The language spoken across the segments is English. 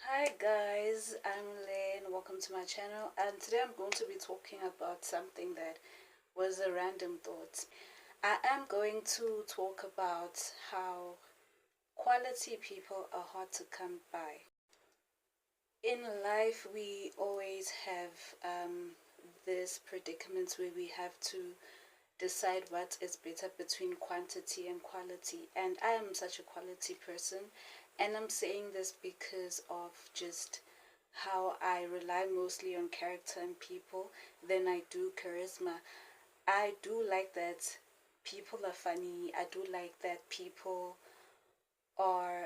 Hi guys, I'm Lynn. Welcome to my channel, and today I'm going to be talking about something that was a random thought. I am going to talk about how quality people are hard to come by. In life, we always have this predicament where we have to decide what is better between quantity and quality. And I am such a quality person, and I'm saying this because of just how I rely mostly on character and people than I do charisma. I do like that people are funny. I do like that people are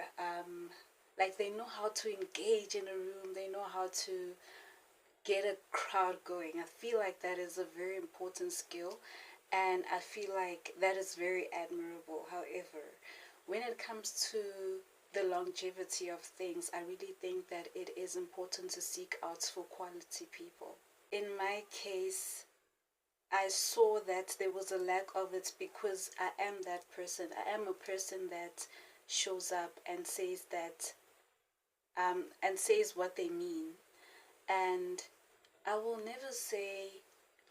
like they know how to engage in a room. They know how to get a crowd going. I feel like that is a very important skill, and I feel like that is very admirable. However, when it comes to the longevity of things, I really think that it is important to seek out for quality people. In my case, I saw that there was a lack of it because I am that person. I am a person that shows up and says that and says what they mean. And I will never say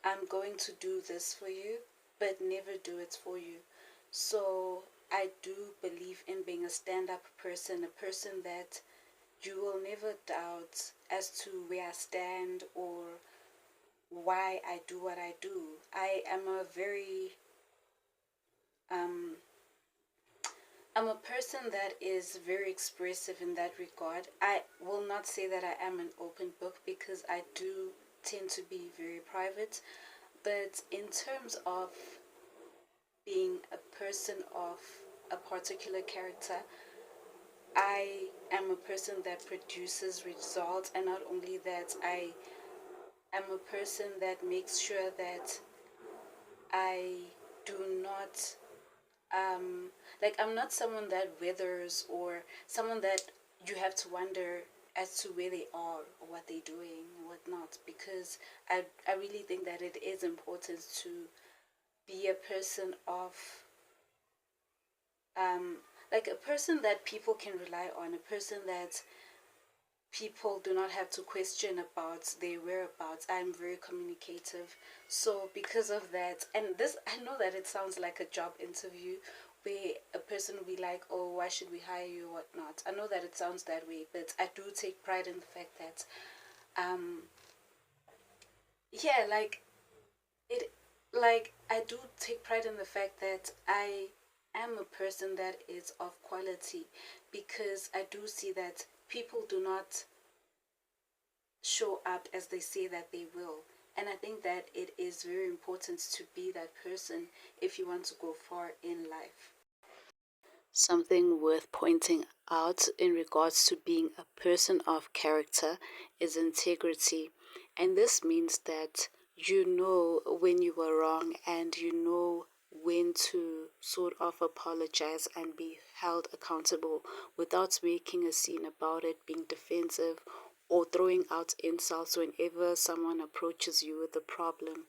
I'm going to do this for you, but never do it for you. So I do believe in being a stand up person, a person that you will never doubt as to where I stand or why I do what I do. I am a very um I'm a person that is very expressive in that regard. I will not say that I am an open book because I do tend to be very private, but in terms of being a person of a particular character, I am a person that produces results, and not only that, I am a person that makes sure that I do not like I'm not someone that withers or someone that you have to wonder as to where they are or what they're doing or whatnot, because I really think that it is important to be a person of um like a person that people can rely on, a person that people do not have to question about their whereabouts. I'm very communicative. So because of that, and this, I know that it sounds like a job interview where a person will be like, oh, why should we hire you or whatnot. I know that it sounds that way, but I do take pride in the fact that um yeah, it I do take pride in the fact that I am a person that is of quality, because I do see that people do not show up as they say that they will. And I think that it is very important to be that person if you want to go far in life. Something worth pointing out in regards to being a person of character is integrity. And this means that you know when you were wrong, and you know when to sort of apologize and be held accountable without making a scene about it, being defensive, or throwing out insults whenever someone approaches you with a problem,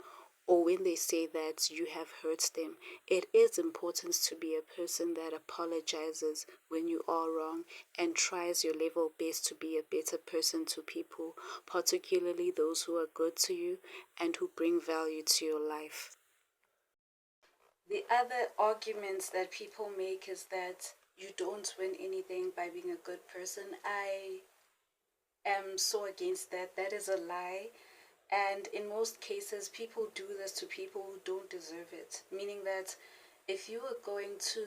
or when they say that you have hurt them. It is important to be a person that apologizes when you are wrong and tries your level best to be a better person to people, particularly those who are good to you and who bring value to your life. The other arguments that people make is that you don't win anything by being a good person. I am so against that. That is a lie. And in most cases, people do this to people who don't deserve it. Meaning that if you are going to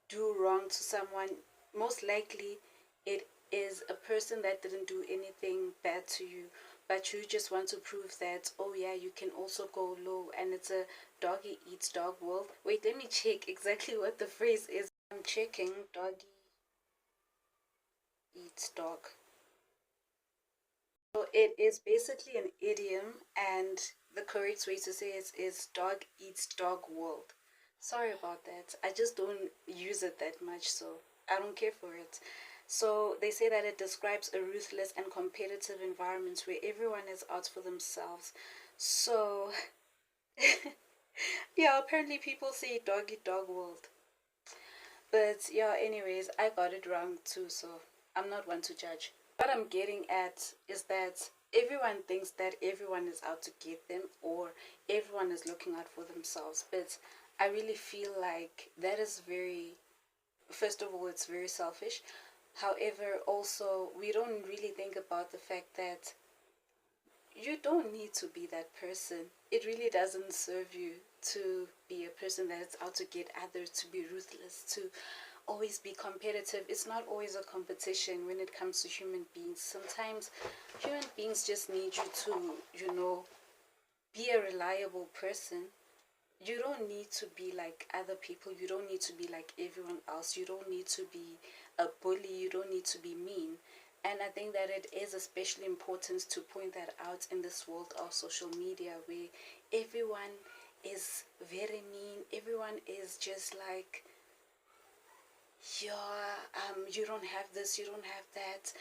do wrong to someone, most likely it is a person that didn't do anything bad to you, but you just want to prove that, oh yeah, you can also go low, and it's a doggy eats dog world. Wait, let me check exactly what the phrase is. I'm checking. Doggy eats dog. So it is basically an idiom, and the correct way to say it is dog eats dog world. Sorry about that. I just don't use it that much, so I don't care for it. So they say that it describes a ruthless and competitive environment where everyone is out for themselves. So yeah, apparently people say dog eat dog world. But yeah, anyways, I got it wrong too, so I'm not one to judge. What I'm getting at is that everyone thinks that everyone is out to get them, or everyone is looking out for themselves. But I really feel like that is very, first of all, it's very selfish. However, also, we don't really think about the fact that you don't need to be that person. It really doesn't serve you to be a person that's out to get others, to be ruthless, to always be competitive. It's not always a competition when it comes to human beings. Sometimes human beings just need you to, be a reliable person. You don't need to be like other people. You don't need to be like everyone else. You don't need to be a bully. You don't need to be mean. And I think that it is especially important to point that out in this world of social media where everyone is very mean. Everyone is just like, yeah, you don't have this, you don't have that.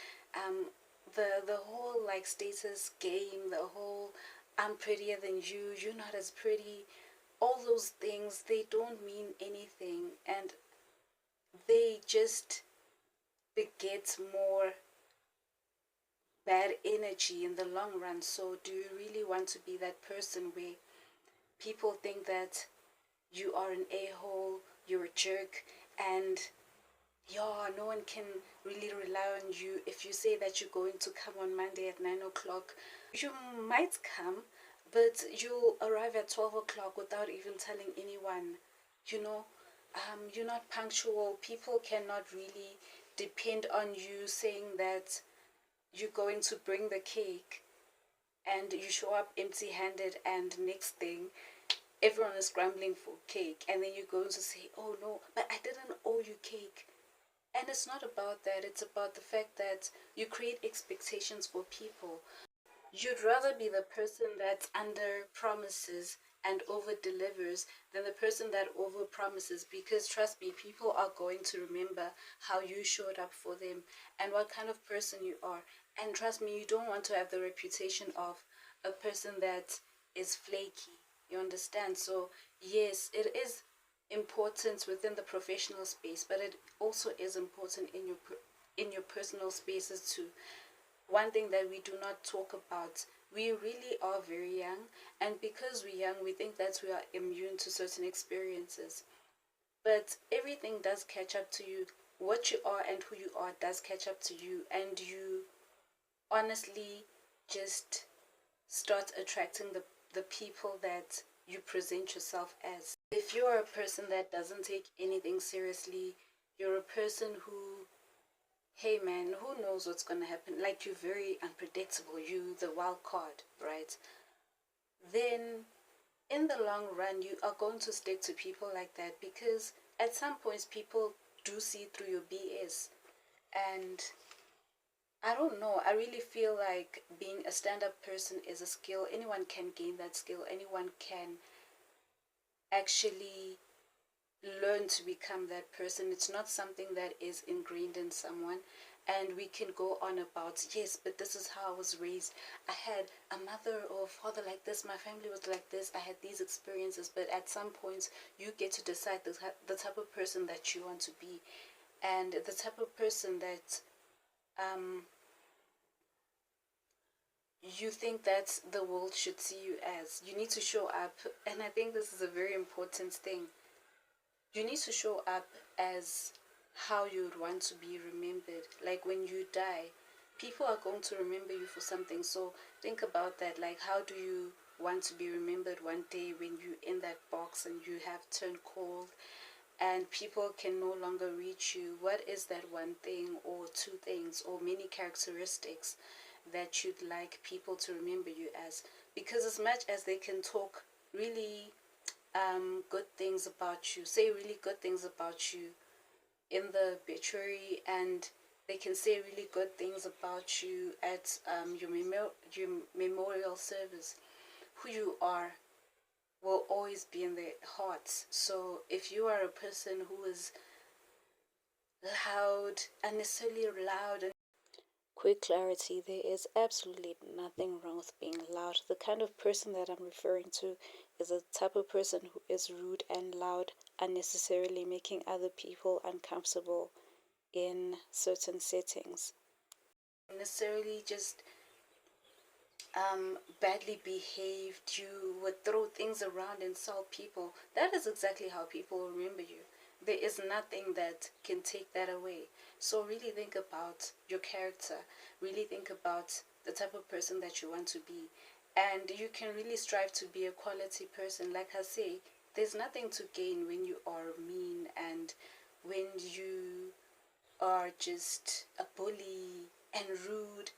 The whole like status game, the whole I'm prettier than you, you're not as pretty, all those things, they don't mean anything, and they just beget more bad energy in the long run. So do you really want to be that person where people think that you are an a-hole, you're a jerk, and yeah, no one can really rely on you. If you say that you're going to come on Monday at 9 o'clock, you might come, but you'll arrive at 12 o'clock without even telling anyone. You know, you're not punctual. People cannot really depend on you saying that you're going to bring the cake and you show up empty handed, and next thing everyone is scrambling for cake, and then you're going to say, oh no, but I didn't owe you cake. And it's not about that, it's about the fact that you create expectations for people. You'd rather be the person that under promises and over delivers than the person that over promises, because trust me, people are going to remember how you showed up for them and what kind of person you are. And trust me, you don't want to have the reputation of a person that is flaky. You understand? So, yes, it is important within the professional space, but it also is important in your personal spaces too. One thing that we do not talk about, we really are very young, and because we're young, we think that we are immune to certain experiences. But everything does catch up to you. What you are and who you are does catch up to you, and you honestly just start attracting the people that you present yourself as. If you're a person that doesn't take anything seriously, you're a person who, hey man, who knows what's gonna happen? Like, you're very unpredictable, you the wild card, right? Then in the long run, you are going to stick to people like that, because at some points people do see through your BS. And I don't know, I really feel like being a stand-up person is a skill. Anyone can gain that skill. Anyone can actually learn to become that person. It's not something that is ingrained in someone. And we can go on about, yes, but this is how I was raised. I had a mother or father like this. My family was like this. I had these experiences. But at some points, you get to decide the type of person that you want to be, and the type of person that you think that the world should see you as. You need to show up. And I think this is a very important thing. You need to show up as how you'd want to be remembered. Like when you die, people are going to remember you for something. So think about that. Like, how do you want to be remembered one day when you're in that box and you have turned cold and people can no longer reach you? What is that one thing or two things or many characteristics that you'd like people to remember you as? Because as much as they can talk really good things about you, say really good things about you in the obituary, and they can say really good things about you at your memorial service, who you are will always be in their hearts. So if you are a person who is loud, unnecessarily loud, and quick clarity, there is absolutely nothing wrong with being loud. The kind of person that I'm referring to is a type of person who is rude and loud, unnecessarily making other people uncomfortable. in certain settings. Necessarily just badly behaved, you would throw things around, insult people. That is exactly how people remember you. There is nothing that can take that away. So really think about your character. Really think about the type of person that you want to be. And you can really strive to be a quality person. Like I say, there's nothing to gain when you are mean and when you are just a bully and rude.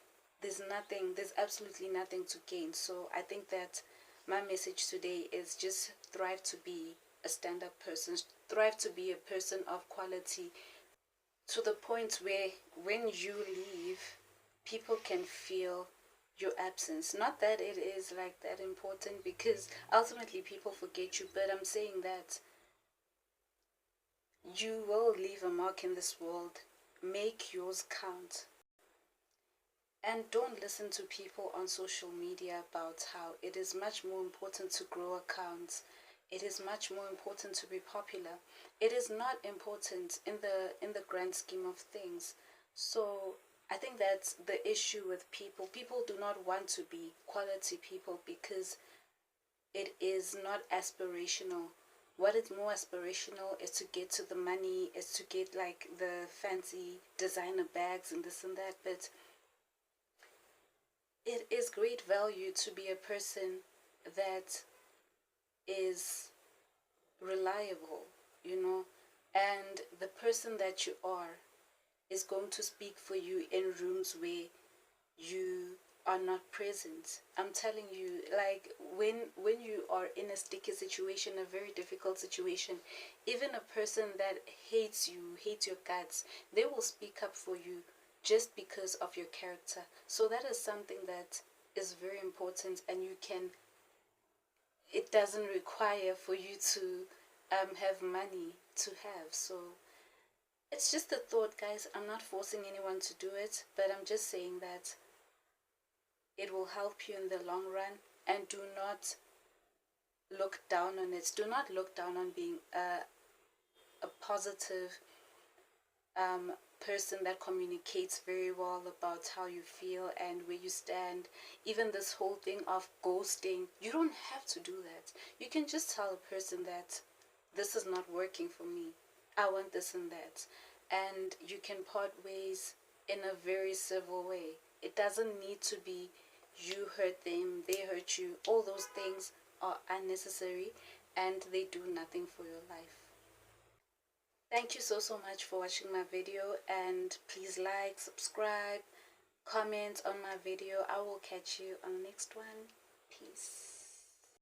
There's absolutely nothing to gain. So I think that my message today is just thrive to be a stand up person, thrive to be a person of quality, to the point where when you leave, people can feel your absence. Not that it is like that important, because ultimately people forget you, but I'm saying that you will leave a mark in this world. Make yours count. And don't listen to people on social media about how it is much more important to grow accounts. It is much more important to be popular. It is not important in the grand scheme of things. So I think that's the issue with people. People do not want to be quality people because it is not aspirational. What is more aspirational is to get to the money, is to get like the fancy designer bags and this and that. But it is great value to be a person that is reliable, you know, and the person that you are is going to speak for you in rooms where you are not present. I'm telling you, like when you are in a sticky situation, a very difficult situation, even a person that hates you, hates your guts, they will speak up for you just because of your character. So that is something that is very important, and you can, it doesn't require for you to have money to have. So it's just a thought, guys. I'm not forcing anyone to do it, but I'm just saying that it will help you in the long run. And do not look down on it. Do not look down on being a positive person that communicates very well about how you feel and where you stand. Even this whole thing of ghosting, you don't have to do that. You can just tell a person that this is not working for me. I want this and that. And you can part ways in a very civil way. It doesn't need to be you hurt them, they hurt you. All those things are unnecessary and they do nothing for your life. Thank you so much for watching my video, and please like, subscribe, comment on my video. I will catch you on the next one. Peace.